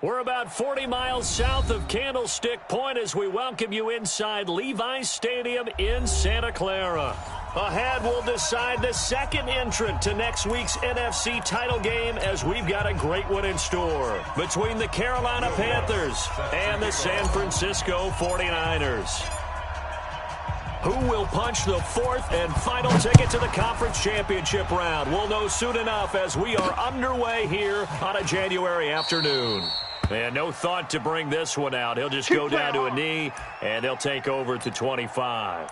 We're about 40 miles south of Candlestick Point as we welcome you inside Levi's Stadium in Santa Clara. Ahead, we'll decide the second entrant to next week's NFC title game as we've got a great one in store between the Carolina Panthers and the San Francisco 49ers. Who will punch the fourth and final ticket to the conference championship round? We'll know soon enough as we are underway here on a January afternoon. And no thought to bring this one out. He'll just go down to a knee, and they'll take over to 25.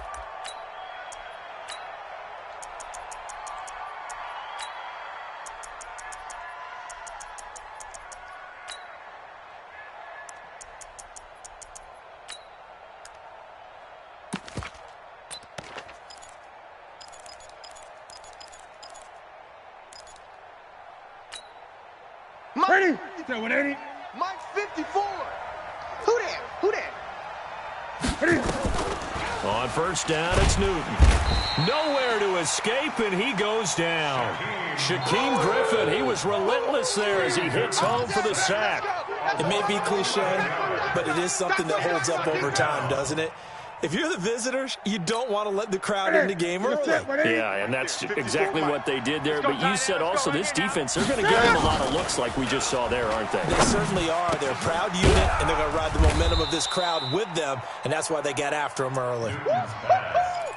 Ready? 180. Mike 54. Who that? Who that? Ready? On first down, it's Newton. Nowhere to escape, and he goes down. Shaquem Griffin, he was relentless there as he hits home for the sack. It may be cliche, but it is something that holds up over time, doesn't it? If you're the visitors, you don't want to let the crowd in the game early. Yeah, and that's exactly what they did there. But you said also this defense, they're going to give him a lot of looks like we just saw there, aren't they? They certainly are. They're a proud unit, and they're going to ride the momentum of this crowd with them, and that's why they got after him early.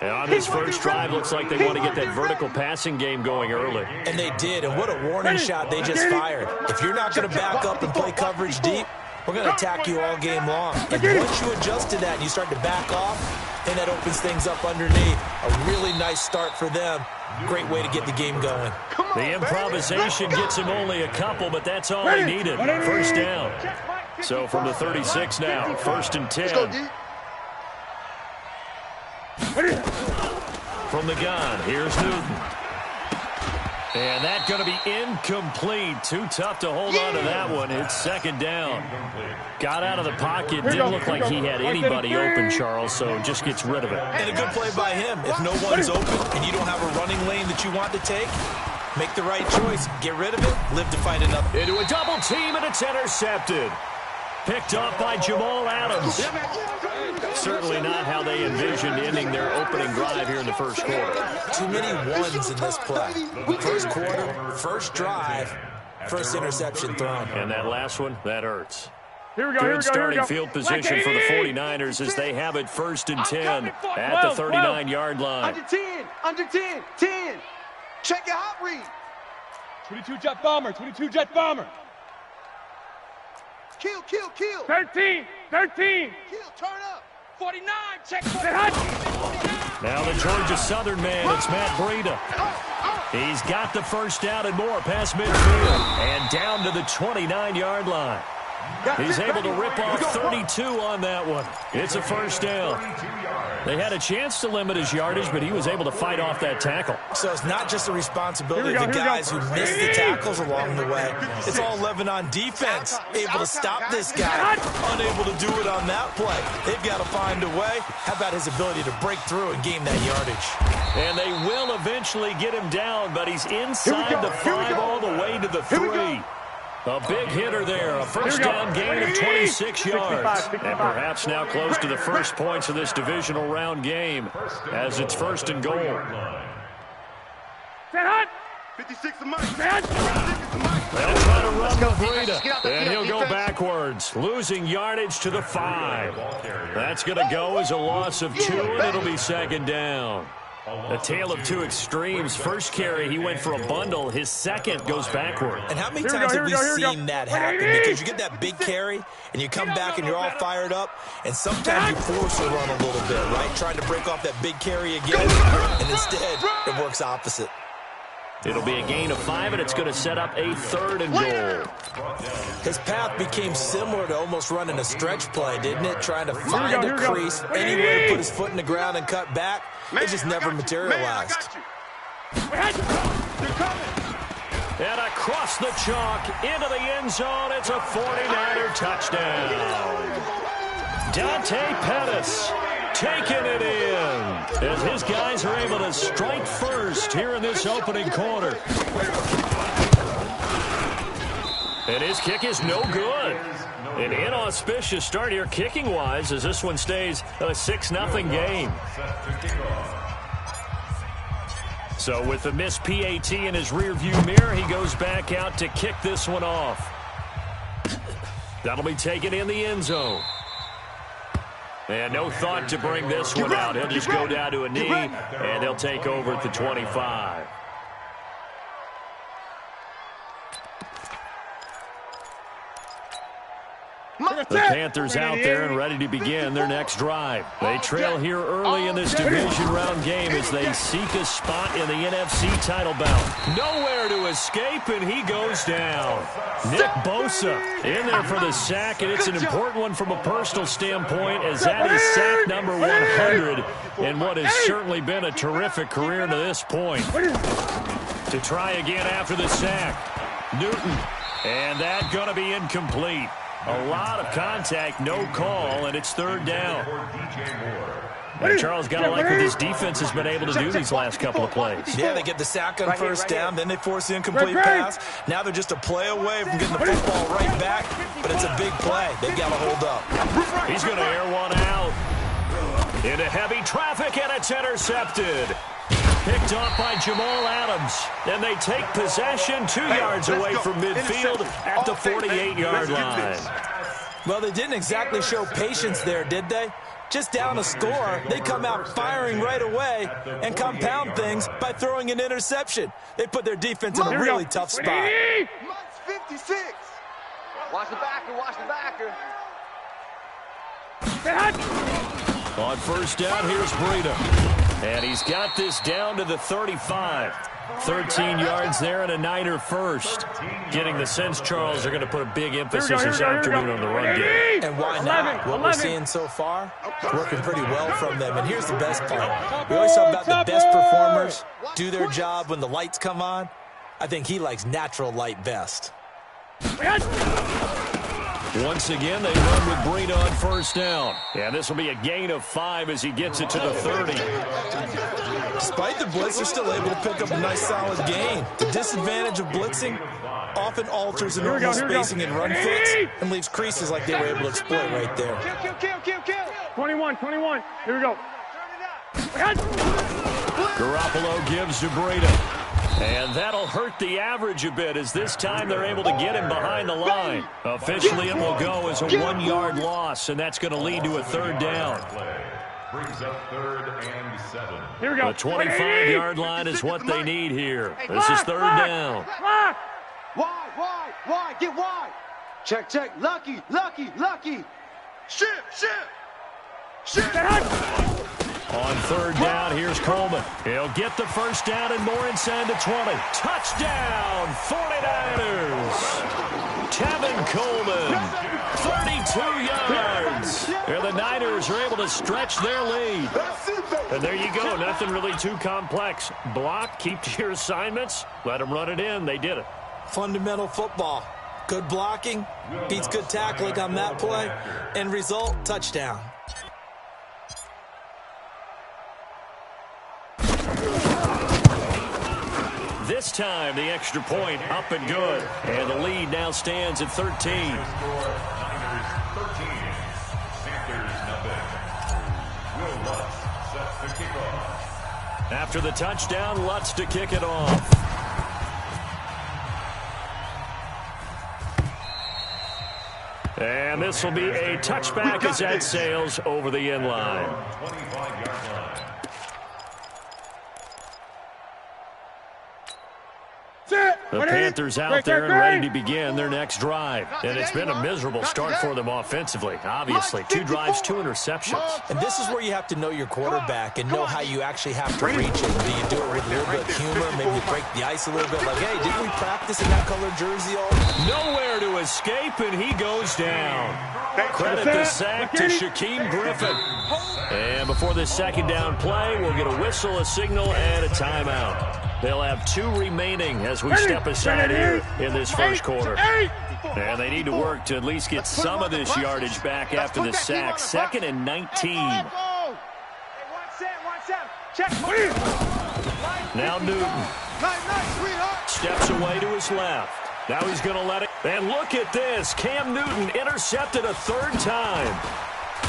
And on this first drive, looks like they want to get that vertical passing game going early. And they did, and what a warning shot they just fired. If you're not going to back up and play coverage deep, we're going to attack you all game long. And once you adjust to that and you start to back off, then that opens things up underneath. A really nice start for them. Great way to get the game going. The improvisation gets him only a couple, but that's all he needed. First down. So from the 36 now, 1st and 10. From the gun, here's Newton. And that's going to be incomplete. Too tough to hold on to that one. It's second down. Got out of the pocket. Didn't look like he had anybody open, Charles, so just gets rid of it. And a good play by him. If no one's open and you don't have a running lane that you want to take, make the right choice. Get rid of it. Live to fight another. Into a double team, and it's intercepted. Picked off by Jamal Adams. Certainly not how they envisioned ending their opening drive here in the first quarter. Too many ones in this play. First quarter, first drive, first interception thrown. And that last one, that hurts. Here we go. Good starting field position for the 49ers as they have it 1st and 10 at the 39-yard line. Under 10. Under 10. 10. Check your hot read. 22 jet bomber. 22 jet bomber. Kill, kill, kill. 13. 13. Kill, turn up. 49. Check. Now the Georgia Southern man, it's Matt Breida. He's got the first down and more past midfield and down to the 29-yard line. He's able to rip off 32 on that one. It's a first down. They had a chance to limit his yardage, but he was able to fight off that tackle. So it's not just the responsibility of the guys who missed the tackles along the way. It's all 11 on defense, able to stop this guy, unable to do it on that play. They've got to find a way. How about his ability to break through and gain that yardage? And they will eventually get him down, but he's inside the 5 all the way to the 3. A big hitter there, a first down gain of 26 yards. And perhaps now close to the first points of this divisional round game as it's 1st and goal. 56 of Mike. They'll try to run with Breida, and he'll go backwards, losing yardage to the 5. That's going to go as a loss of 2, and it'll be 2nd down. A tale of two extremes. First carry, he went for a bundle. His second goes backward. And how many times have we seen that happen? Because you get that big carry, and you come back and you're all fired up, and sometimes you force a run a little bit, right? Trying to break off that big carry again, and instead, it works opposite. It'll be a gain of 5, and it's going to set up a 3rd and goal. His path became similar to almost running a stretch play, didn't it? Trying to find a crease, anywhere to put his foot in the ground and cut back. It just never materialized. And across the chalk, into the end zone, it's a 49er touchdown. Dante Pettis taking it in as his guys are able to strike first here in this opening quarter. And his kick is no good. An inauspicious start here kicking-wise as this one stays a 6-0 game. So with the missed PAT in his rearview mirror, he goes back out to kick this one off. That'll be taken in the end zone. And no thought to bring this one out. He'll just go down to a knee, and they'll take over at the 25. The Panthers out there and ready to begin their next drive. They trail here early in this division round game as they seek a spot in the NFC title bout. Nowhere to escape, and he goes down. Nick Bosa in there for the sack, and it's an important one from a personal standpoint as that is sack number 100 in what has certainly been a terrific career to this point. To try again after the sack. Newton, and that going to be incomplete. A lot of contact, no call, and it's third down. And Charles, got to like what this defense has been able to do these last couple of plays. Yeah, they get the sack on first down, then they force the incomplete pass. Now they're just a play away from getting the football right back, but it's a big play. They've got to hold up. He's going to air one out. Into heavy traffic, and it's intercepted. Picked off by Jamal Adams. And they take possession 2 yards away from midfield at the 48-yard line. Well, they didn't exactly show patience there, did they? Just down a score, they come out firing right away and compound things by throwing an interception. They put their defense in a really tough spot. 56. Watch the backer, watch the backer. On first down, here's Breida. And he's got this down to the 35. 13 yards there and a Niner first. Getting the sense, Charles, they're going to put a big emphasis this afternoon on the run game. And why not? What we're seeing so far, it's working pretty well from them. And here's the best part. We always talk about the best performers do their job when the lights come on. I think he likes natural light best. Once again, they run with Breida on first down. And this will be a gain of 5 as he gets it to the 30. Despite the blitz, they're still able to pick up a nice, solid gain. The disadvantage of blitzing often alters the normal spacing in run fits and leaves creases like they were able to exploit right there. Kill. 21. Here we go. Garoppolo gives to Breida. And that'll hurt the average a bit as this time they're able to get him behind the line. Officially, it will go as a 1-yard loss, and that's going to lead to a third down. Brings up 3rd and 7. Here we go. The 25-yard line is what they need here. This is third down. Wide, get wide. Check, lucky. Ship. On third down, here's Coleman. He'll get the first down and more inside the 20. Touchdown, 49ers. Tevin Coleman, 32 yards. And the Niners are able to stretch their lead. And there you go, nothing really too complex. Block, keep to your assignments, let them run it in. They did it. Fundamental football. Good blocking, beats good tackling on that play. End result, touchdown. This time, the extra point up and good. And the lead now stands at 13. After the touchdown, Lutz to kick it off. And this will be a touchback as that sails over the end line. The Panthers out there and ready to begin their next drive. And it's been a miserable start for them offensively, obviously. 2 drives, 2 interceptions. And this is where you have to know your quarterback and know how you actually have to reach him. Do you do it with a little bit of humor? Maybe you break the ice a little bit. Like, hey, didn't we practice in that colored jersey all? Nowhere to escape, and he goes down. Credit the sack to Shaquem Griffin. And before this second down play, we'll get a whistle, a signal, and a timeout. They'll have 2 remaining as we step aside here in this first quarter. And they need to work to at least get some of this yardage back after the sack. 2nd and 19. Now Newton steps away to his left. Now he's going to let it. And look at this. Cam Newton intercepted a third time.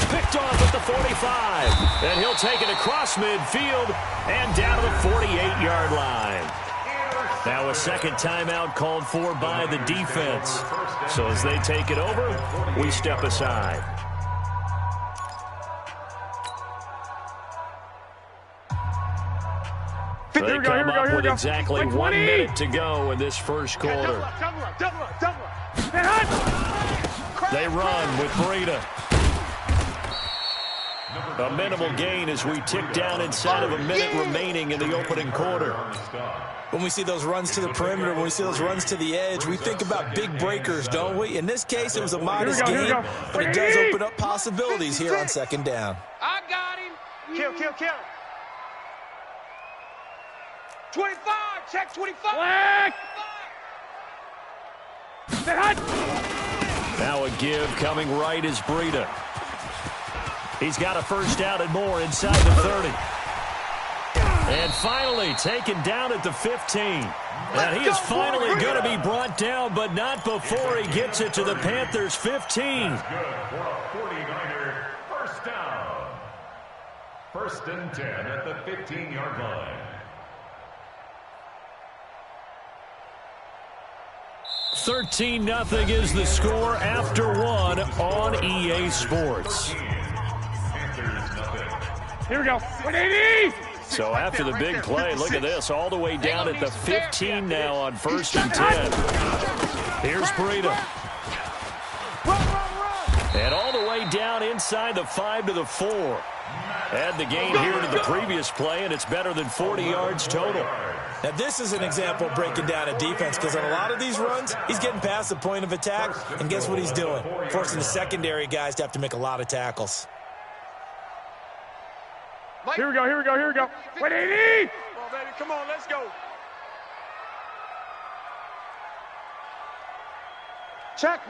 Picked off at the 45. And he'll take it across midfield and down to the 48-yard line. Now a second timeout called for by the defense. So as they take it over, we step aside. They come up with exactly 1 minute to go in this first quarter. They run with Breida. A minimal gain as we tick down inside of a minute remaining in the opening quarter. When we see those runs to the perimeter, when we see those runs to the edge, we think about big breakers, don't we? In this case, it was a modest gain, but it does open up possibilities here on second down. I got him. Kill. 25, check 25. Now a give coming right is Breida. He's got a first down and more inside the 30. And finally taken down at the 15. And he is finally going to be brought down, but not before he gets it to the Panthers' 15. Good for a 49er first down. First and 10 at the 15-yard line. 13-0 is the score after one on EA Sports. Here we go. 180! So after the big play, look at this, all the way down at the 15 now on first and 10. Here's Breida. And all the way down inside the 5 to the 4. Add the gain here to the previous play, and it's better than 40 yards total. Now, this is an example of breaking down a defense because on a lot of these runs, he's getting past the point of attack, and guess what he's doing? Forcing the secondary guys to have to make a lot of tackles. Here we go. 180! Come on, baby. Come on, let's go. Check.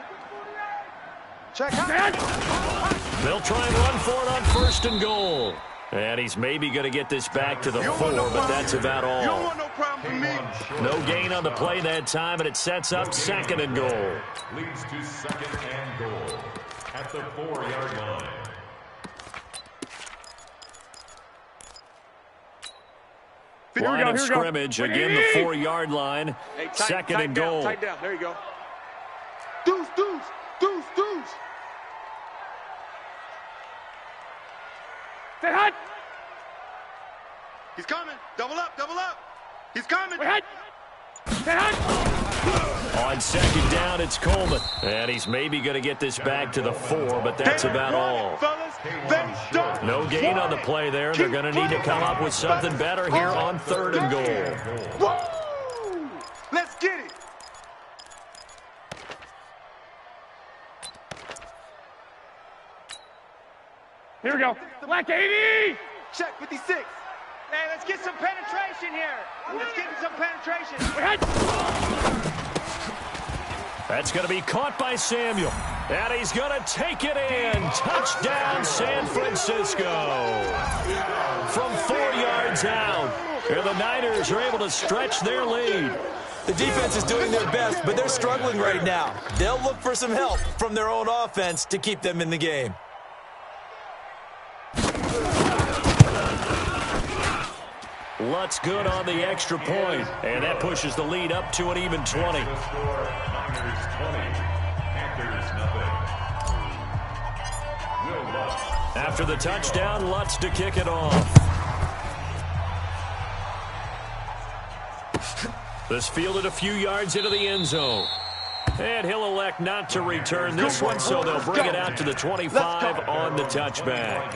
They'll try and run for it on first and goal. And he's maybe going to get this back to the 4, but that's about all. You don't want no problem for me. No gain on the play that time, and it sets up second and goal. Leads to second and goal at the 4-yard line. Line of scrimmage, again the 4-yard line. Hey, second and goal. Tight down. There you go. Deuce. Stay hot! He's coming. Double up. He's coming. Stay hot! On second down, it's Coleman. And he's maybe going to get this back to the 4, but that's about all. No gain on the play there. They're going to need to come up with something better here on third and goal. Woo! Let's get it. Here we go. Black 80! Check 56. Hey, let's get some penetration here. Let's get some penetration. That's going to be caught by Samuel. And he's going to take it in. Touchdown, San Francisco. From 4 yards out. And the Niners are able to stretch their lead. The defense is doing their best, but they're struggling right now. They'll look for some help from their own offense to keep them in the game. Lutz good on the extra point, and that pushes the lead up to an even 20. Niners 20, Panthers nothing. Will Lutz. After the touchdown, Lutz to kick it off. This fielded a few yards into the end zone. And he'll elect not to return this one, so they'll bring it out to the 25 on the touchback.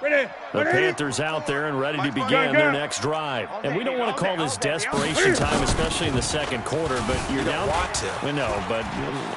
The Panthers out there and ready to begin their next drive. And we don't want to call this desperation time, especially in the second quarter, but you're down. No, but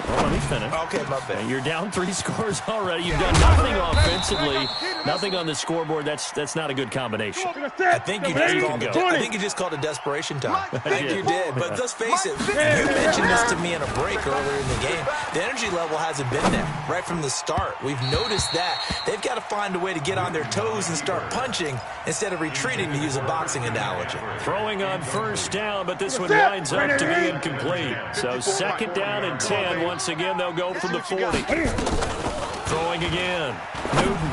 let me finish. Okay, my bad. You're down 3 scores already. You've done nothing offensively, nothing on the scoreboard. That's not a good combination. I think you just called it desperation time. I think you did. But let's face it, you mentioned this to me in a break earlier in the game. The energy level hasn't been there right from the start. We've noticed that. They've got to find a way to get on their toes and start punching instead of retreating, to use a boxing analogy. Throwing on first down, but this one winds up to be incomplete. So second down and 10. Once again, they'll go from the 40. Throwing again. Newton.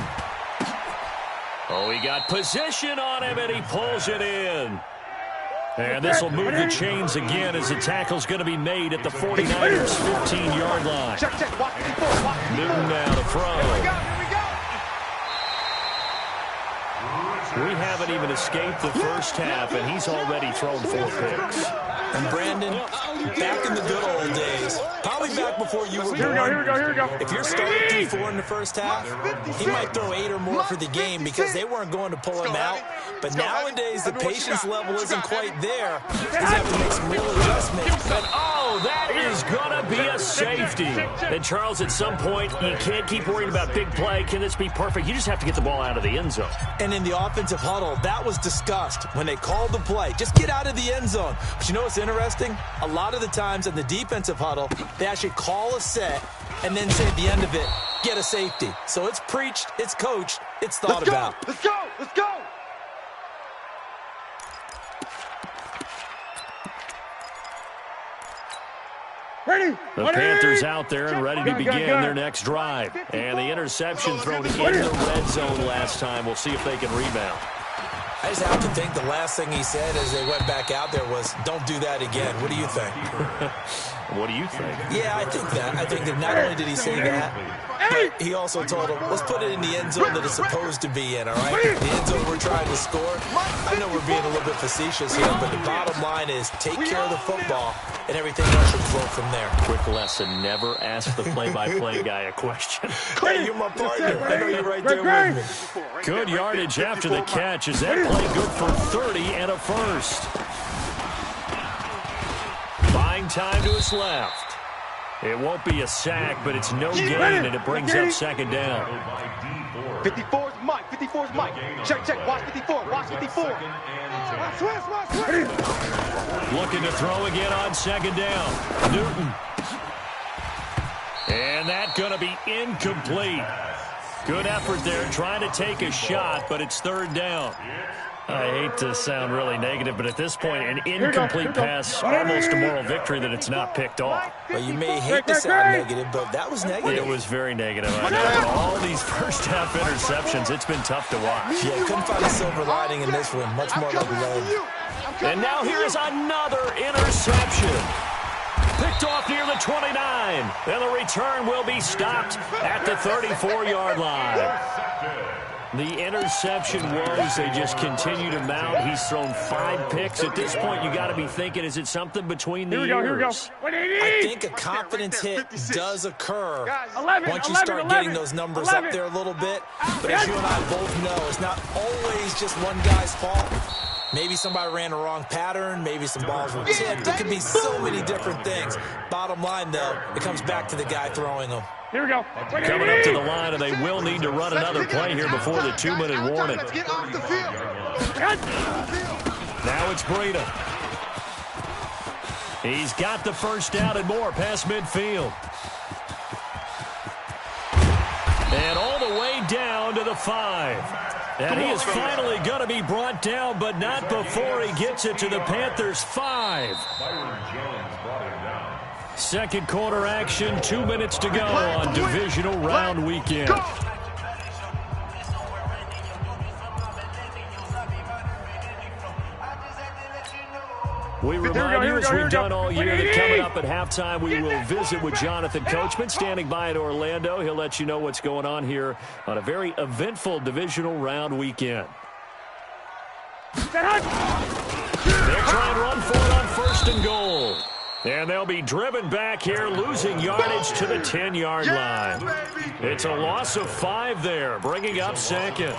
Oh, he got position on him, and he pulls it in. And this will move the chains again as the tackle's going to be made at the 49ers' 15-yard line. Newton now to throw. We haven't even escaped the first half, and he's already thrown 4 picks. And Brandon, back in the good old days, probably back before you were born, Here we go. if you're starting 3-4 in the first half, he might throw 8 or more for the game because they weren't going to pull him out. But nowadays, the patience level isn't quite there. He's have to make some real adjustments. And, oh, that is going to be a safety. And, Charles, at some point, you can't keep worrying about big play. Can this be perfect? You just have to get the ball out of the end zone. And in the offensive huddle, that was discussed when they called the play. Just get out of the end zone. But you know what's interesting? A lot of the times in the defensive huddle, they actually call a set and then say at the end of it, get a safety. So it's preached, it's coached, it's thought about. Let's go! Let's go! Ready. The Panthers out there and ready to begin their next drive. And the interception thrown in the red zone last time. We'll see if they can rebound. I just have to think the last thing he said as they went back out there was, don't do that again. What do you think? What do you think? Yeah, I think that. I think that not only did he say that, but he also told him, let's put it in the end zone that it's supposed to be in, all right? The end zone we're trying to score. I know we're being a little bit facetious here, but the bottom line is take care of the football, and everything else should flow from there. Quick lesson, never ask the play-by-play guy a question. Hey, you're my partner. I know you're right there with me. Good yardage after the catch. Is that play good for 30 and a first? Buying time to his left. It won't be a sack, but it's no gain, and it brings up second down. 54's Mike. 54's Mike. Check. Watch 54. Watch 54. Looking to throw again on second down. Newton. And that's going to be incomplete. Good effort there, trying to take a shot, but it's third down. I hate to sound really negative, but at this point, an incomplete pass, almost a moral victory that it's not picked off. Well, you may hate to sound negative, but that was negative. It was very negative. I know. All these first-half interceptions, it's been tough to watch. Yeah, couldn't find a silver lining in this one. Much more like lead. And now here is another interception. Picked off near the 29. And the return will be stopped at the 34-yard line. The interception woes, they just continue to mount. He's thrown 5 picks. At this point, you got to be thinking, is it something between the ears? I think a confidence hit does occur once you start getting those numbers up there a little bit. But as you and I both know, it's not always just one guy's fault. Maybe somebody ran the wrong pattern. Maybe some balls were tipped. It could be so many different things. Bottom line, though, it comes back to the guy throwing them. Here we go. Coming up to the line, and they will need to run another play here before the 2-minute warning. Let's get off the field. Now it's Breida. He's got the first down and more past midfield. And all the way down to the 5. And he is finally going to be brought down, but not before he gets it to the Panthers' 5. Second quarter action, 2 minutes to go on divisional round weekend. We remind you, as we've done all year, that coming up at halftime, we will visit with Jonathan Coachman, standing by in Orlando. He'll let you know what's going on here on a very eventful divisional round weekend. They'll try and run for it on first and goal. And they'll be driven back here, losing yardage to the 10-yard line. It's a loss of 5 there, bringing up second.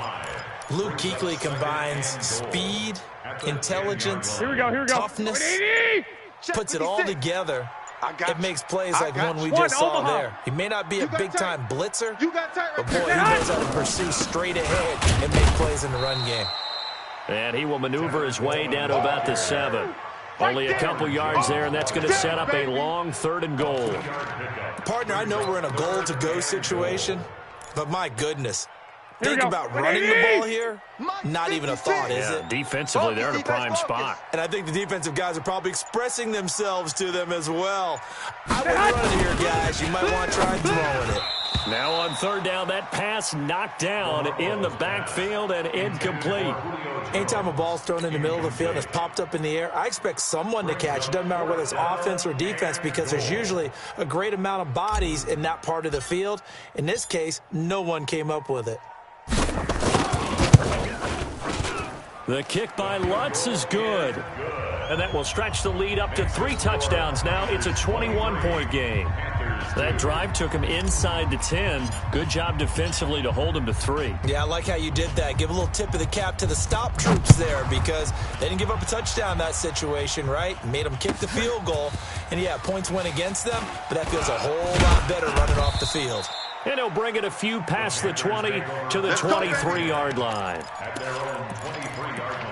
Luke Kuechly combines speed, intelligence, toughness, puts it all together. It makes plays like one we just saw there. He may not be a big-time blitzer, but boy, he knows how to pursue straight ahead and make plays in the run game. And he will maneuver his way down to about the 7. Only a couple yards there, and that's going to set up a long 3rd and goal. Partner, I know we're in a goal-to-go situation, but my goodness, Think about running the ball here. Not even a thought, is it? Defensively, they're in a prime spot. And I think the defensive guys are probably expressing themselves to them as well. I would run it here, guys. You might want to try throwing it. Now on third down, that pass knocked down in the backfield and incomplete. Anytime a ball's thrown in the middle of the field and it's popped up in the air, I expect someone to catch. It doesn't matter whether it's offense or defense because there's usually a great amount of bodies in that part of the field. In this case, no one came up with it. The kick by Lutz is good. And that will stretch the lead up to 3 touchdowns. Now it's a 21-point game. That drive took him inside the 10. Good job defensively to hold him to 3. Yeah, I like how you did that. Give a little tip of the cap to the stop troops there because they didn't give up a touchdown in that situation, right? Made them kick the field goal. And, yeah, points went against them, but that feels a whole lot better running off the field. And he'll bring it a few past the 20 to the 23-yard line. At their own 23-yard line.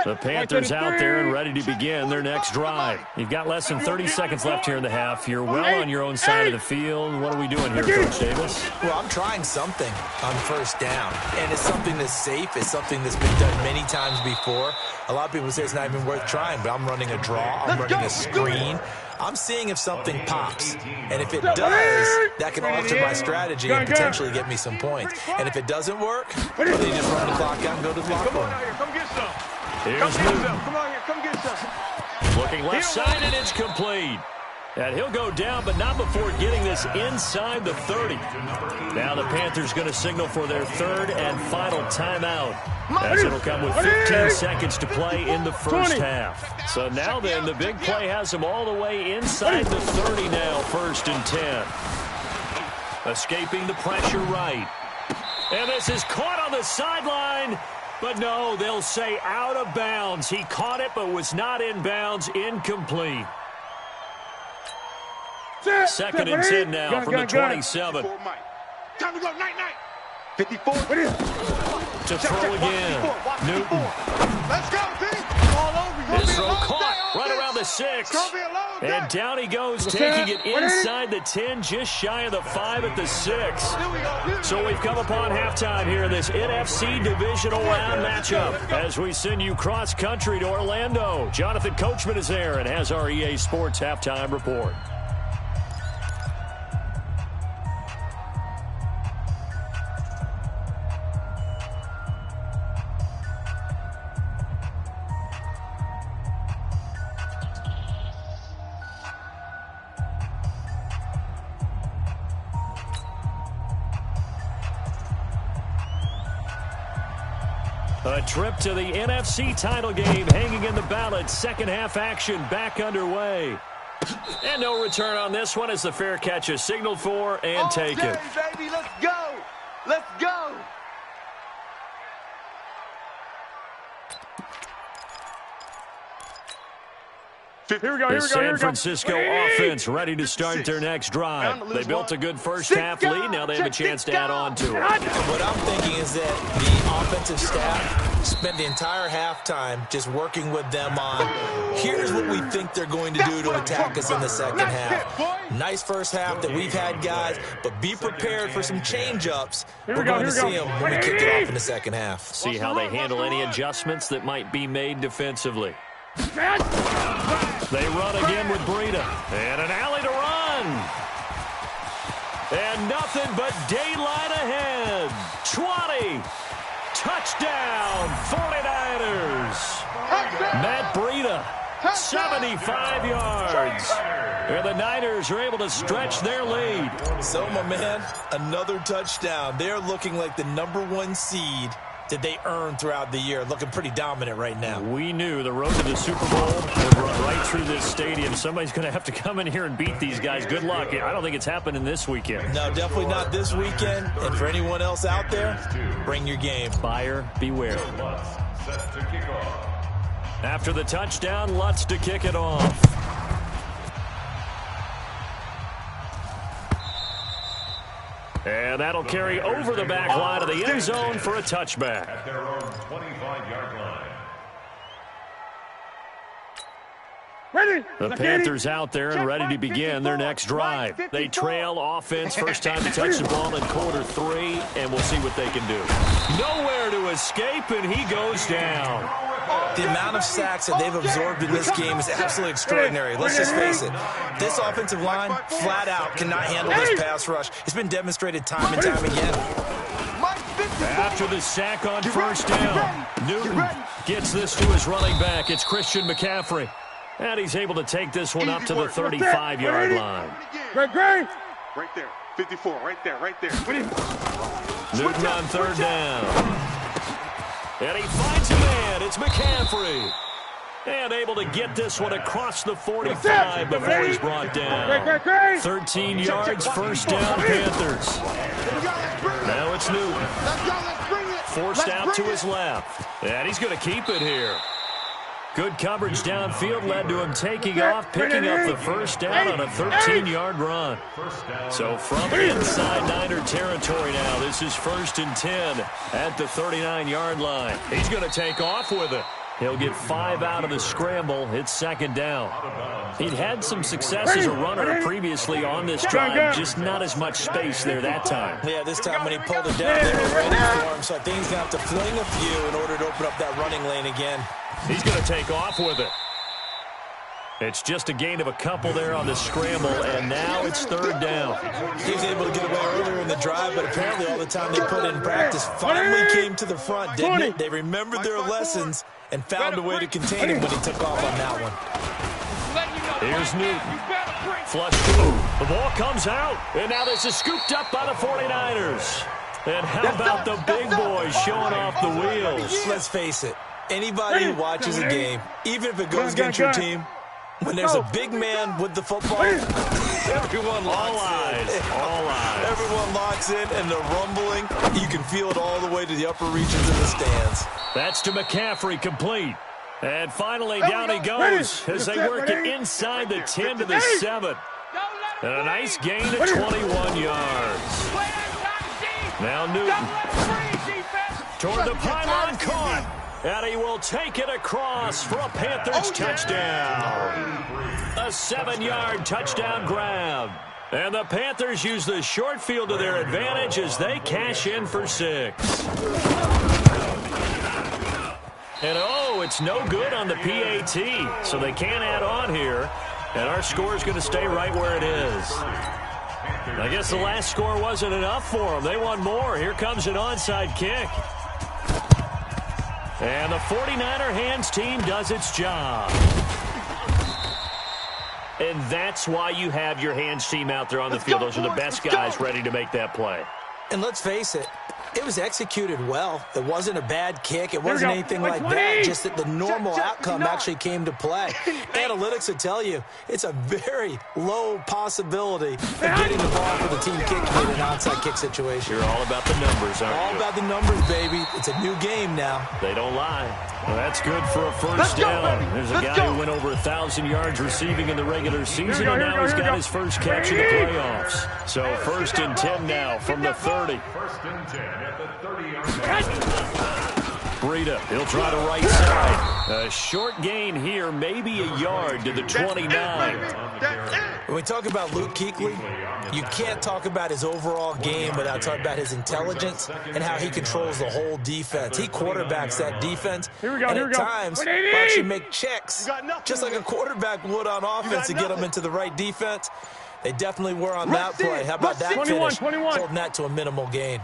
The Panthers out there and ready to begin their next drive. You've got less than 30 seconds left here in the half. You're well on your own side of the field. What are we doing here, Coach Davis? Well, I'm trying something on first down, and it's something that's safe. It's something that's been done many times before. A lot of people say it's not even worth trying, but I'm running a draw. I'm running a screen. I'm seeing if something pops, and if it does, that can alter my strategy and potentially get me some points. And if it doesn't work, well, then you just run the clock out and go to the locker room. Come get some. Here's Newton. Come on here. Come get some. Looking left side, and it's complete. And he'll go down, but not before getting this inside the 30. Now the Panthers going to signal for their third and final timeout, as it'll come with 15 seconds to play in the first half. So now then, the big play has them all the way inside the 30 now, 1st and 10. Escaping the pressure right. And this is caught on the sideline. But no, they'll say out of bounds. He caught it but was not in bounds. Incomplete. 2nd and 10 now from the 27. Time to go, night. 54. To throw again. Newton. Let's go, Pete. All over. This throw caught right around the 6. And down he goes, taking it inside the 10, just shy of the 5 at the 6. So we've come upon halftime here in this NFC Divisional Round matchup as we send you cross-country to Orlando. Jonathan Coachman is there and has our EA Sports halftime report. A trip to the NFC title game hanging in the balance. Second half action back underway. And no return on this one as the fair catch is signaled for and taken. Baby, let's go. Let's go. Here we go. The San Francisco offense ready to start their next drive. They built a good first half lead. Now they have a chance to add on to it. What I'm thinking is that the offensive staff spent the entire halftime just working with them on here's what we think they're going to do to attack us in the second half. Nice first half that we've had, guys, but be prepared for some change-ups. We're going to see them when we kick it off in the second half. See how they handle any adjustments that might be made defensively. They run again with Breida. And an alley to run. And nothing but daylight ahead. 20. Touchdown, 49ers. Matt Breida, 75 yards. And the Niners are able to stretch their lead. So, my man, another touchdown. They're looking like the #1 seed that they earned throughout the year. Looking pretty dominant right now. We knew the road to the Super Bowl would run right through this stadium. Somebody's going to have to come in here and beat these guys. Good luck. I don't think it's happening this weekend. No, definitely not this weekend. And for anyone else out there, bring your game. Buyer beware. Set to kick off. After the touchdown, Lutz to kick it off. And that'll carry over the back line of the end zone for a touchback. At their own 25-yard line. The Panthers out there and ready to begin their next drive. They trail offense, first time to touch the ball in quarter 3, and we'll see what they can do. Nowhere to escape, and he goes down. The amount of sacks that they've absorbed in this game is absolutely extraordinary. Let's just face it. This offensive line, flat out, cannot handle this pass rush. It's been demonstrated time and time again. After the sack on first down, Newton gets this to his running back. It's Christian McCaffrey. And he's able to take this one up to the 35-yard line. Right there. 54, right there. Newton on third down. And he finds a man. It's McCaffrey. And able to get this one across the 45 before he's brought down. 13 yards, first down, Panthers. Now it's Newton. Forced out to his left. And he's going to keep it here. Good coverage downfield led to him taking off, picking up the first down on a 13-yard run. So from inside Niner territory now, this is 1st and 10 at the 39-yard line. He's going to take off with it. He'll get 5 out of the scramble. It's 2nd down. He'd had some success as a runner previously on this drive, just not as much space there that time. Yeah, this time when he pulled it down, they were ready for him, so I think he's going to have to fling a few in order to open up that running lane again. He's going to take off with it. It's just a gain of a couple there on the scramble, and now it's 3rd down. He was able to get away earlier in the drive, but apparently all the time they put in practice finally came to the front, didn't it? They remembered their lessons and found a way to contain him when he took off on that one. Here's Newton. Flush through. The ball comes out, and now this is scooped up by the 49ers. And how about the big boys showing off the wheels? Let's face it. Anybody who watches a game, even if it goes against your team, when there's a big man with the football, everyone locks in. All eyes. Everyone locks in, and they're rumbling. You can feel it all the way to the upper reaches of the stands. That's to McCaffrey, complete. And finally, down he goes as they work it inside the 10 to the 7. And a nice gain of 21 yards. Now Newton. Toward the pylon, caught. And he will take it across for a Panthers touchdown. A 7-yard touchdown grab. And the Panthers use the short field to their advantage as they cash in for 6. And it's no good on the PAT, so they can't add on here. And our score is going to stay right where it is. I guess the last score wasn't enough for them. They want more. Here comes an onside kick. And the 49er hands team does its job. And that's why you have your hands team out there on the field. Those are the best guys ready to make that play. And let's face it, it was executed well. It wasn't a bad kick. It wasn't anything like that. Just that the normal outcome actually came to play. Analytics would tell you it's a very low possibility of getting the ball for the team kicking in an onside kick situation. You're all about the numbers, aren't you? All about the numbers, baby. It's a new game now. They don't lie. Well, that's good for a first down. There's a guy who went over 1,000 yards receiving in the regular season, and now he's got his first catch in the playoffs. So 1st and 10 now from the 30. 1st and 10 at the 30-yard line. Breida, he'll try to right side. A short gain here, maybe a yard to the 29. When we talk about Luke Kuechly, you can't talk about his overall game without talking about his intelligence and how he controls the whole defense. He quarterbacks that defense, and at times will actually make checks, just like a quarterback would on offense to get them into the right defense. They definitely were on that play. How about that finish? Holding that to a minimal gain.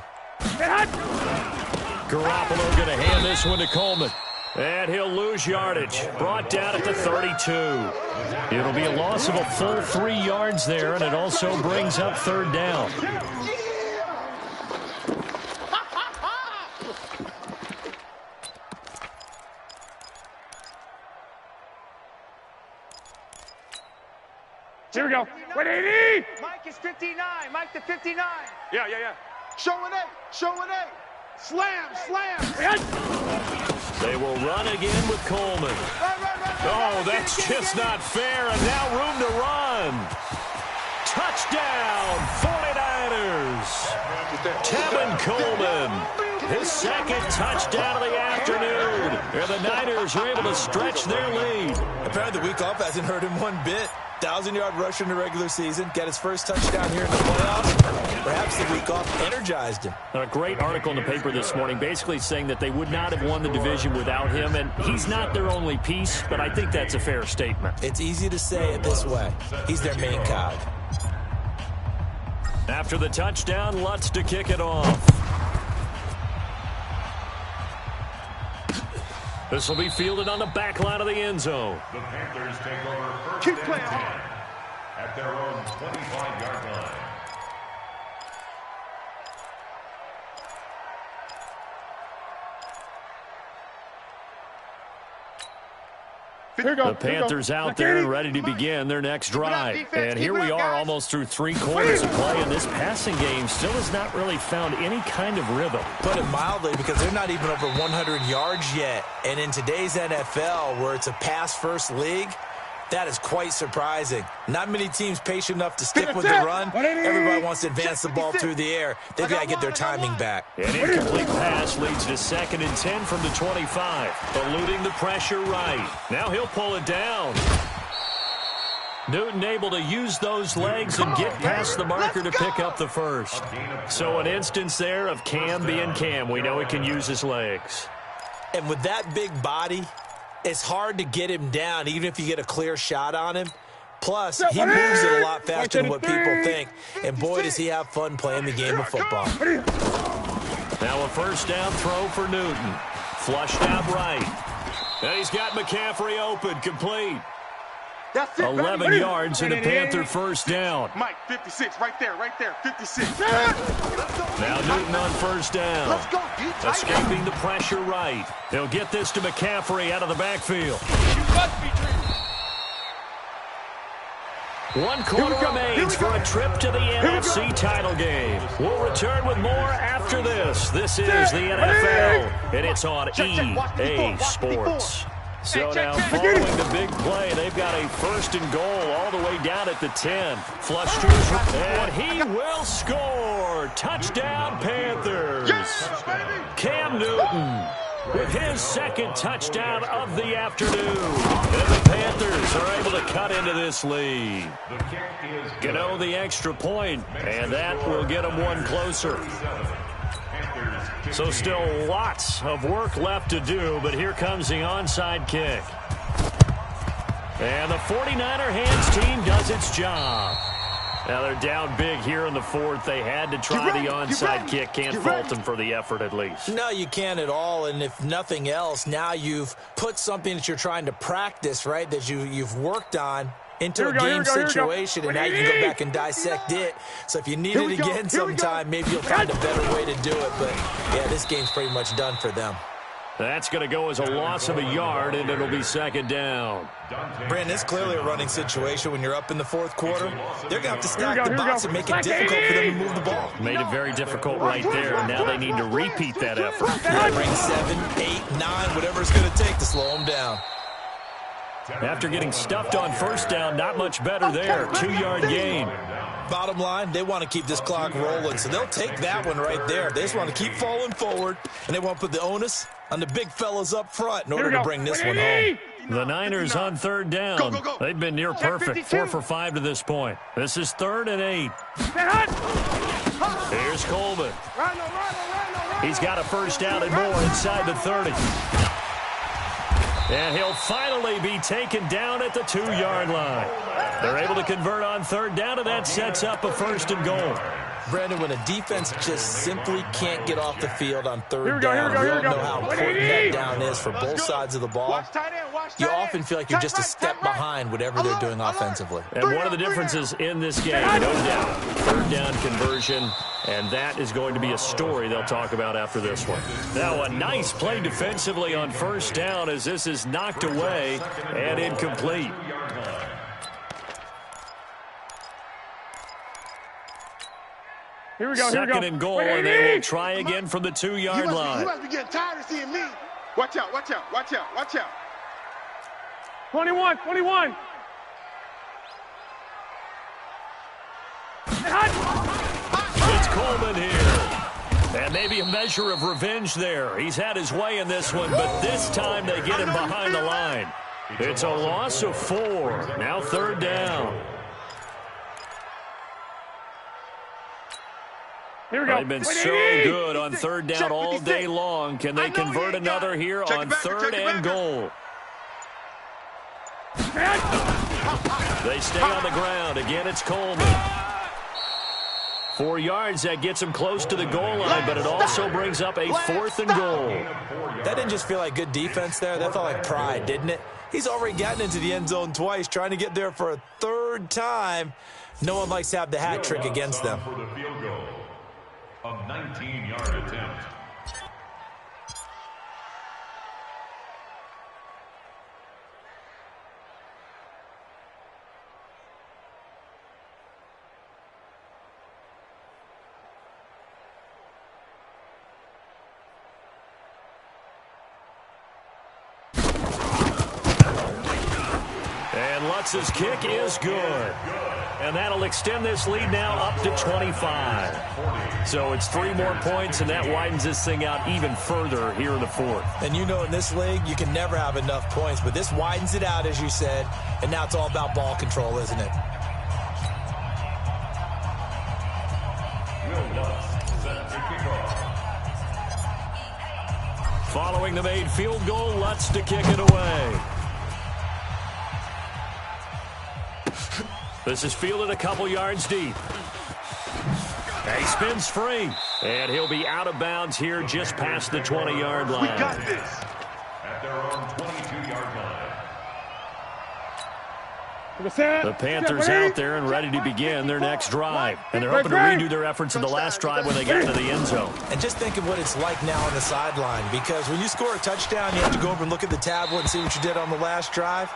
Garoppolo going to hand this one to Coleman. And he'll lose yardage. Brought down at the 32. It'll be a loss of a full 3 yards there, and it also brings up 3rd down. Here we go. 180. Mike is 59. Mike to 59. Yeah. Showing eight. Slam. They will run again with Coleman. Oh, that's just not fair, and now room to run. Touchdown, 49ers. Tevin Coleman his second touchdown of the afternoon. And the Niners are able to stretch their lead. Apparently the week off hasn't hurt him one bit. 1,000-yard rusher in the regular season. Got his first touchdown here in the playoffs. Perhaps the week off energized him. A great article in the paper this morning basically saying that they would not have won the division without him. And he's not their only piece, but I think that's a fair statement. It's easy to say it this way. He's their main cog. After the touchdown, Lutz to kick it off. This will be fielded on the back line of the end zone. The Panthers take over first and 10 at their own 25-yard line. The Panthers out there and ready to begin their next drive. And here we are almost through 3 quarters of play, and this passing game still has not really found any kind of rhythm. Put it mildly, because they're not even over 100 yards yet. And in today's NFL, where it's a pass-first league, that is quite surprising. Not many teams patient enough to stick with the run. Everybody wants to advance the ball through the air. They've got to get their timing back. An incomplete pass leads to 2nd and 10 from the 25. Eluding the pressure right. Now he'll pull it down. Newton able to use those legs and get past the marker to pick up the first. So an instance there of Cam being Cam. We know he can use his legs. And with that big body, it's hard to get him down, even if you get a clear shot on him. Plus, he moves it a lot faster than what people think. And boy, does he have fun playing the game of football. Now a first down throw for Newton. Flushed out right. And he's got McCaffrey open, complete. 11 yards and a Panther first down. Mike, 56, right there, 56. Now Newton on first down. Let's go, Escaping the pressure right. He'll get this to McCaffrey out of the backfield. 1 quarter remains for a trip to the NFC title game. We'll return with more after this. This is the NFL, and it's on EA Sports. So now, following the big play, they've got a 1st and goal all the way down at the 10. Flush to his, and he will score. Touchdown, Panthers. Cam Newton with his 2nd touchdown of the afternoon. And the Panthers are able to cut into this lead. Gano the extra point, and that will get them 1 closer. So still lots of work left to do, but here comes the onside kick. And the 49er hands team does its job. Now they're down big here in the 4th. They had to try the onside kick. Can't fault them for the effort at least. No, you can't at all. And if nothing else, now you've put something that you're trying to practice, right, that you've worked on into a game situation, and now you can go back and dissect it. So if you need it again sometime, maybe you'll find a better way to do it. But, yeah, this game's pretty much done for them. That's going to go as a loss of a yard, and it'll be 2nd down. Brandon, it's clearly a running situation when you're up in the 4th quarter. They're going to have to stack the box and make it difficult for them to move the ball. Made it very difficult right there, and now they need to repeat that effort. Yeah, bring 7, 8, 9, whatever it's going to take to slow them down. After getting stuffed on first down, not much better there. 2-yard gain. Bottom line, they want to keep this clock rolling, so they'll take that one right there. They just want to keep falling forward, and they want to put the onus on the big fellas up front in order to bring this one home. The Niners on 3rd down. They've been near perfect. 4 for 5 to this point. This is 3rd and 8. Here's Coleman. He's got a first down and more inside the 30. And he'll finally be taken down at the 2-yard line. They're able to convert on 3rd down, and that sets up a 1st and goal. Brandon, when a defense just simply can't get off the field on 3rd down, we all know how important that down is for both sides of the ball. You often feel like you're just a step behind whatever they're doing offensively. And one of the differences in this game, no doubt, 3rd down conversion, and that is going to be a story they'll talk about after this one. Now, a nice play defensively on 1st down as this is knocked away and incomplete. Here we go, 2nd and goal, and they will try again from the 2-yard line. You must be getting tired of seeing me. Watch out, watch out, watch out, watch out. 21. It's Coleman here. And maybe a measure of revenge there. He's had his way in this one, but this time they get him behind the line. It's a loss of 4. Now 3rd down. Here we go. They've been so good on 3rd down all day long. Can they convert another here on 3rd and goal? They stay on the ground. Again, it's Coleman. 4 yards, that gets him close to the goal line, but it also brings up a 4th and goal. That didn't just feel like good defense there. That felt like pride, didn't it? He's already gotten into the end zone twice, trying to get there for a 3rd time. No one likes to have the hat trick against them. For the field goal, a 19-yard attempt. Lutz's kick is good. And that'll extend this lead now up to 25. So it's 3 more points, and that widens this thing out even further here in the 4th. And you know in this league, you can never have enough points, but this widens it out, as you said, and now it's all about ball control, isn't it? Following the made field goal, Lutz to kick it away. This is fielded a couple yards deep. He spins free. And he'll be out of bounds here just past the 20-yard line. We got this. At their own 22-yard line. The Panthers out there and ready to begin their next drive. And they're hoping to redo their efforts in the last drive when they got into the end zone. And just think of what it's like now on the sideline, because when you score a touchdown, you have to go over and look at the tablet and see what you did on the last drive.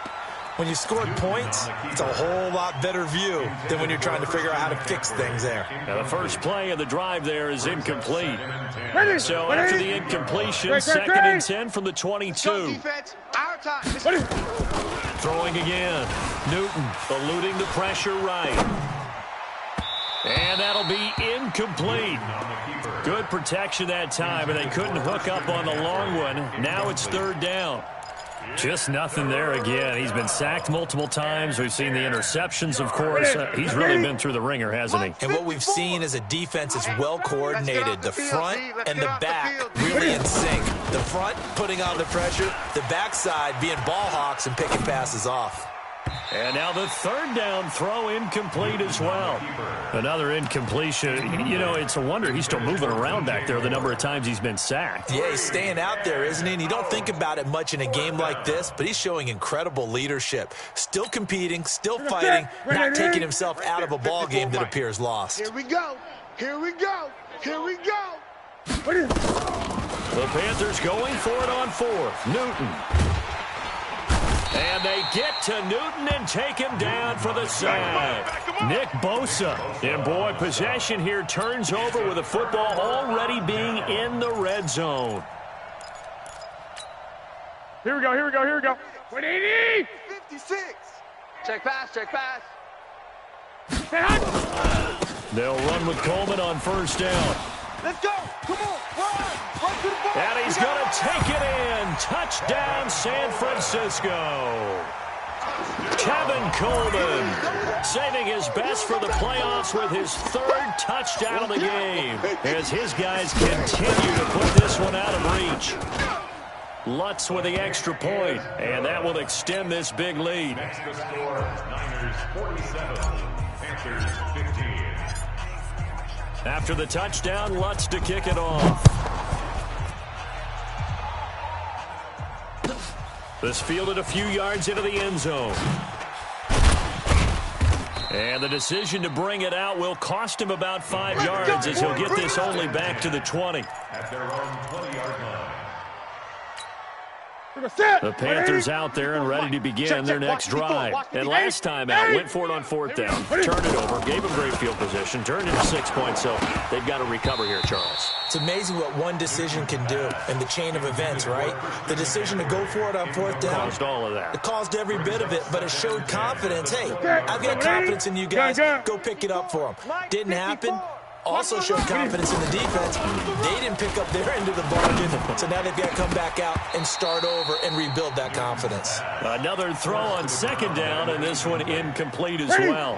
When you scored points, it's a whole lot better view than when you're trying to figure out how to fix things there. Now the first play of the drive there is incomplete. So after the incompletion, 2nd and 10 from the 22. Throwing again. Newton eluding the pressure right. And that'll be incomplete. Good protection that time, and they couldn't hook up on the long one. Now it's 3rd down. Just nothing there again. He's been sacked multiple times. We've seen the interceptions, of course. He's really been through the ringer, hasn't he? And what we've seen is a defense that's well coordinated. The front and the back really in sync. The front putting on the pressure. The backside being ball hawks and picking passes off. And now the 3rd down throw incomplete as well. Another incompletion. You know, it's a wonder he's still moving around back there the number of times he's been sacked. Yeah, he's staying out there, isn't he? And you don't think about it much in a game like this, but he's showing incredible leadership. Still competing, still fighting, not taking himself out of a ball game that appears lost. Here we go. Here we go. Here we go. The Panthers going for it on 4th. Newton. And they get to Newton and take him down for the sack. Nick Bosa. And, boy, possession here turns over with the football already being in the red zone. Here we go, here we go, here we go. 180! 56. Check pass, check pass. They'll run with Coleman on 1st down. Let's go. Come on. Run to the ball. And he's going to take it in. Touchdown, San Francisco. Kevin Coleman saving his best for the playoffs with his 3rd touchdown of the game as his guys continue to put this one out of reach. Lutz with the extra point, and that will extend this big lead. Extra score, Niners 47, Panthers 15. After the touchdown, Lutz to kick it off. This fielded a few yards into the end zone. And the decision to bring it out will cost him about 5 yards as he'll get this only back to the 20. At their own 20-yard line. The Panthers out there and ready to begin their next drive. And last time out, went for it on 4th down, turned it over, gave them great field position, turned into 6 points, so they've got to recover here, Charles. It's amazing what one decision can do in the chain of events, right? The decision to go for it on 4th down. Caused all of that. It caused every bit of it, but it showed confidence. Hey, I've got confidence in you guys. Go pick it up for them. Didn't happen. also showed confidence in the defense. They didn't pick up their end of the bargain, so now they've got to come back out and start over and rebuild that confidence. Another throw on second down, and this one incomplete as well.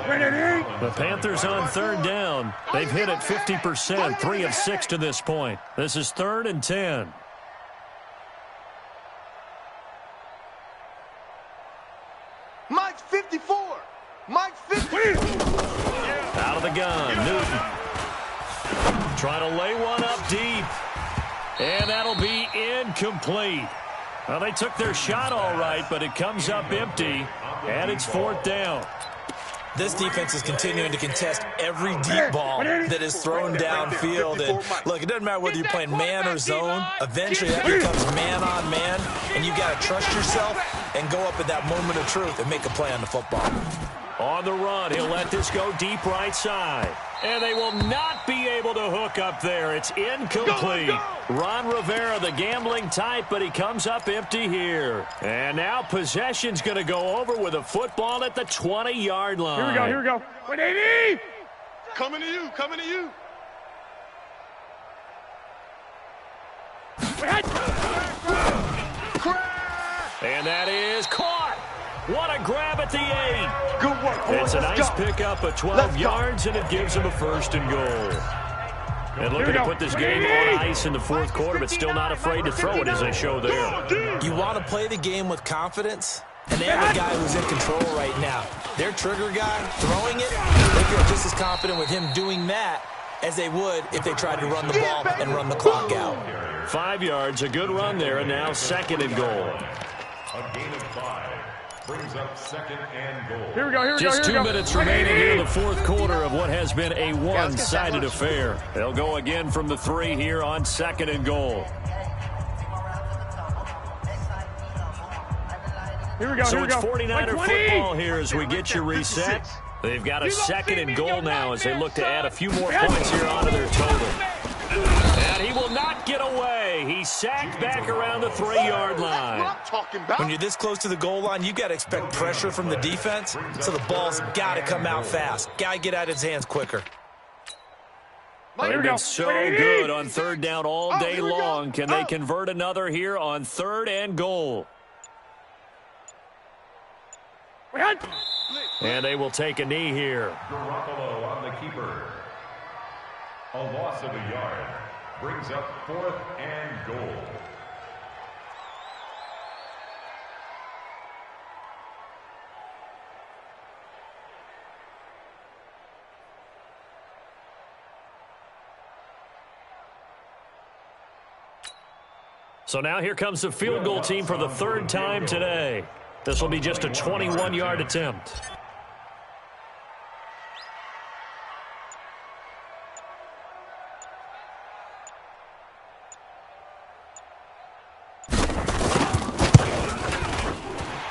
The Panthers on third down. They've hit it 50%, 3 of 6 to this point. This is 3rd and 10. Mike's 54. Mike's 50. Out of the gun, Newton. Trying to lay one up deep. And that'll be incomplete. Well, they took their shot all right, but it comes up empty, and it's 4th down. This defense is continuing to contest every deep ball that is thrown downfield. And look, it doesn't matter whether you're playing man or zone. Eventually, that becomes man-on-man, and you've got to trust yourself and go up at that moment of truth and make a play on the football. On the run, he'll let this go deep right side. And they will not be able to hook up there. It's incomplete. Ron Rivera, the gambling type, but he comes up empty here. And now possession's going to go over with a football at the 20-yard line. Here we go. 180! Coming to you, coming to you. And that is caught. What a grab at the 8. Good work, boys. It's a nice Let's go. pickup of 12 yards, and it gives them a 1st and goal. And looking to put this game on ice in the 4th quarter, but still not afraid to throw it as they show there. You want to play the game with confidence, and they have a guy who's in control right now. Their trigger guy, throwing it, they feel just as confident with him doing that as they would if they tried to run the ball and run the clock out. 5 yards, a good run there, and now 2nd and goal. A gain of 5 brings up 2nd and goal. Here we go. Just 2 minutes remaining here in the 4th quarter of what has been a one-sided affair. They'll go again from the 3 here on 2nd and goal. Here we go. So it's Like 49er 20. football here as we get you reset. They've got a 2nd and goal now as they look to add a few more points here onto their total. And he will not get away. He's sacked back around the 3-yard line. That's what I'm talking about. When you're this close to the goal line, you've got to expect pressure from the defense, so the ball's got to come out fast. Got to get out of his hands quicker. They've been so good on 3rd down all day long. Can they convert another here on 3rd and goal? And they will take a knee here. Garoppolo on the keeper. A loss of a yard brings up 4th and goal. So now here comes the field goal team for the 3rd time today. This will be just a 21-yard attempt.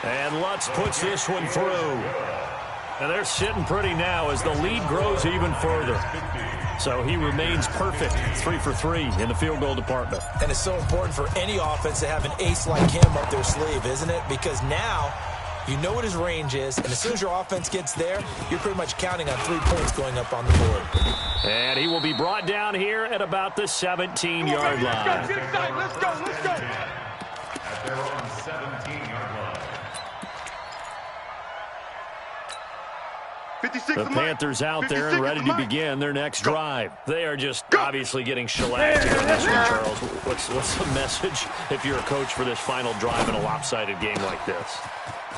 And Lutz puts this one through. And they're sitting pretty now as the lead grows even further. So he remains perfect, 3 for 3 in the field goal department. And it's so important for any offense to have an ace like him up their sleeve, isn't it? Because now you know what his range is, and as soon as your offense gets there, you're pretty much counting on 3 points going up on the board. And he will be brought down here at about the 17-yard line. Let's go. At their own 17-yard line. 56 The Panthers out there and ready to begin their next drive. They are just obviously getting shellacked here in this one, Charles. What's the message if you're a coach for this final drive in a lopsided game like this?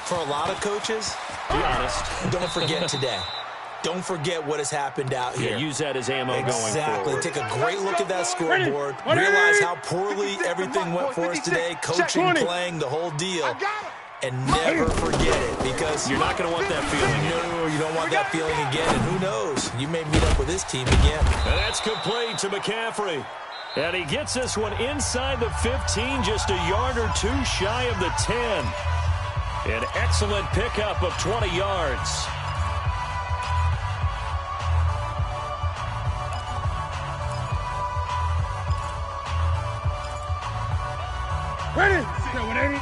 For a lot of coaches, Be honest. don't forget today. Don't forget what has happened out here. Yeah, use that as ammo going forward. Take a great look at that scoreboard. Realize how poorly everything went for us today. Coaching, playing, the whole deal. And never forget it, because You're not going to want that feeling. no, you don't want that feeling again. And who knows? You may meet up with this team again. And that's complete to McCaffrey. And he gets this one inside the 15, just a yard or 2 shy of the 10. An excellent pickup of 20 yards. Ready? 180.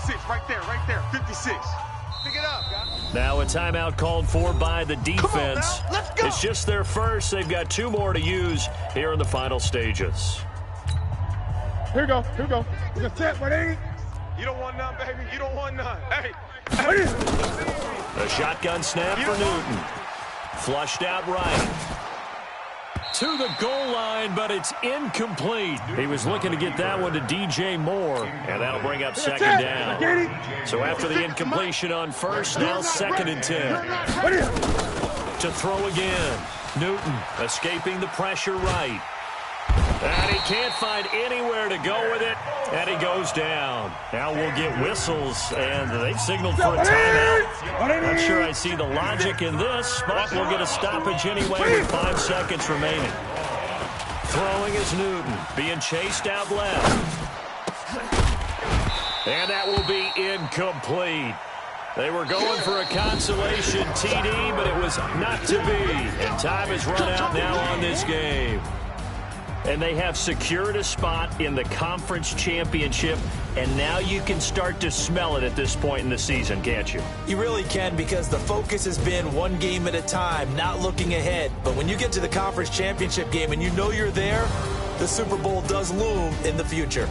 56, right there, 56. Pick it up, guys. Now a timeout called for by the defense. Let's go. It's just their first. They've got 2 more to use here in the final stages. Here we go. Here we go. We're going to set 180. You don't want none, baby. You don't want none. Hey. A shotgun snap for Newton. Flushed out right. To the goal line, but it's incomplete. He was looking to get that one to DJ Moore, and that'll bring up second down. So after the incompletion on first, now 2nd and 10. To throw again. Newton escaping the pressure right. And he can't find anywhere to go with it, and he goes down. Now we'll get whistles, and they've signaled for a timeout. Not sure I see the logic in this, but we'll get a stoppage anyway with 5 seconds remaining. Throwing is Newton, being chased out left. And that will be incomplete. They were going for a consolation TD, but it was not to be. And time has run out now on this game. And they have secured a spot in the conference championship, and now you can start to smell it at this point in the season, can't you? You really can, because the focus has been one game at a time, not looking ahead. But when you get to the conference championship game and you know you're there, the Super Bowl does loom in the future.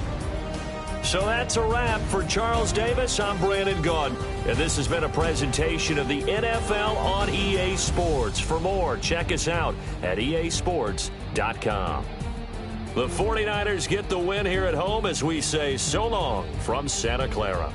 So that's a wrap for Charles Davis. I'm Brandon Gaudin, and this has been a presentation of the NFL on EA Sports. For more, check us out at easports.com. The 49ers get the win here at home as we say so long from Santa Clara.